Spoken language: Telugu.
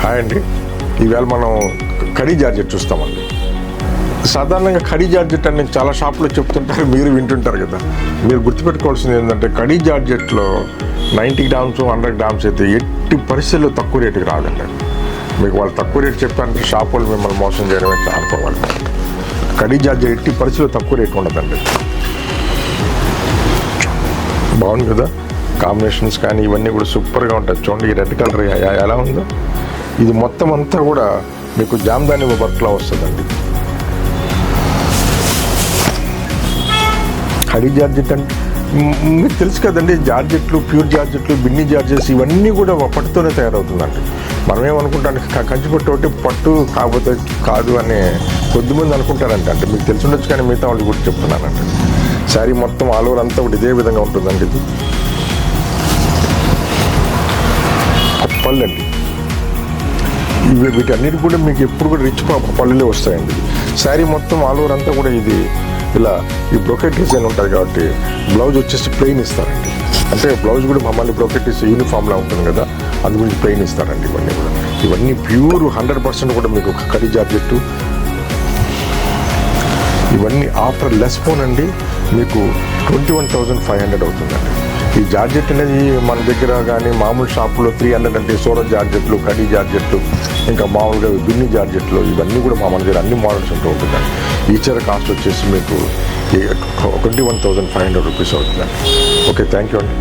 హాయ్ అండి. ఈవేళ మనం కడీ జార్జెట్ చూస్తామండి. సాధారణంగా కడీ జార్జెట్ అని చాలా షాపులో చెప్తుంటారు, మీరు వింటుంటారు కదా. మీరు గుర్తుపెట్టుకోవాల్సింది ఏంటంటే కడీ జార్జెట్లో 90 గ్రామ్స్ 100 గ్రామ్స్ అయితే ఎట్టి పరిస్థితుల్లో తక్కువ రేటుకి రాదండి. మీకు వాళ్ళు తక్కువ రేటు చెప్పారంటే షాప్ వాళ్ళు మిమ్మల్ని మోసం చేయడమే అనుకోవాలి. కడీ జార్జెట్ ఎట్టి పరిస్థితుల్లో తక్కువ రేటు ఉండదండి. బాగుంది కదా, కాంబినేషన్స్ కానీ ఇవన్నీ కూడా సూపర్గా ఉంటాయి. చూడండి ఈ రెడ్ కలర్ ఎలా ఉందో. ఇది మొత్తం అంతా కూడా మీకు జామ్దాని వర్క్లో వస్తుందండి. కడీ జార్జెట్ అంటే మీకు తెలుసు కదండి, జార్జెట్లు, ప్యూర్ జార్జెట్లు, బిన్నీ జార్జెట్స్ ఇవన్నీ కూడా పట్టుతోనే తయారవుతుందండి. మనం ఏమనుకుంటాం, కంచిపట్టు ఒకటి పట్టు కాకపోతే కాదు అని కొద్దిమంది అనుకుంటారంటే, అంటే మీకు తెలిసి ఉండొచ్చు కానీ మిగతా వాళ్ళు కూడా చెప్తున్నానండి. శారీ మొత్తం ఆల్ ఓవర్ అంతా కూడా ఇదే విధంగా ఉంటుందండి. ఇది పళ్ళు అండి. వీటన్నిటి కూడా మీకు ఎప్పుడు కూడా రిచ్ పళ్ళులే వస్తాయండి. శారీ మొత్తం ఆల్ ఓవర్ అంతా కూడా ఇది ఇలా ఈ బ్రోకెట్ డిజైన్ ఉంటుంది కాబట్టి బ్లౌజ్ వచ్చేసి ప్లెయిన్ ఇస్తారండి. అంటే బ్లౌజ్ కూడా మమ్మల్ని బ్రోకెట్ యూనిఫామ్లా ఉంటుంది కదా, అందుగురించి ప్లెయిన్ ఇస్తారండి. ఇవన్నీ ప్యూర్ 100% కూడా మీకు కడీ జార్జెట్టు. ఇవన్నీ ఆఫ్టర్ లెస్ ఫోన్ అండి మీకు 21,500 అవుతుందండి. ఈ జార్జెట్ అనేది మన దగ్గర కానీ మామూలు షాపులో 300 అంటే సూరత్ జార్జెట్లు, కడీ జార్జెట్లు, ఇంకా మామూలుగా బిన్ని జార్జెట్లు ఇవన్నీ కూడా మన దగ్గర అన్ని మోడల్స్ ఉంటూ ఉంటుందండి. ఈ చీర కాస్ట్ వచ్చేసి మీకు 21,500 రూపీస్ అవుతుందండి. ఓకే, థ్యాంక్ యూ అండి.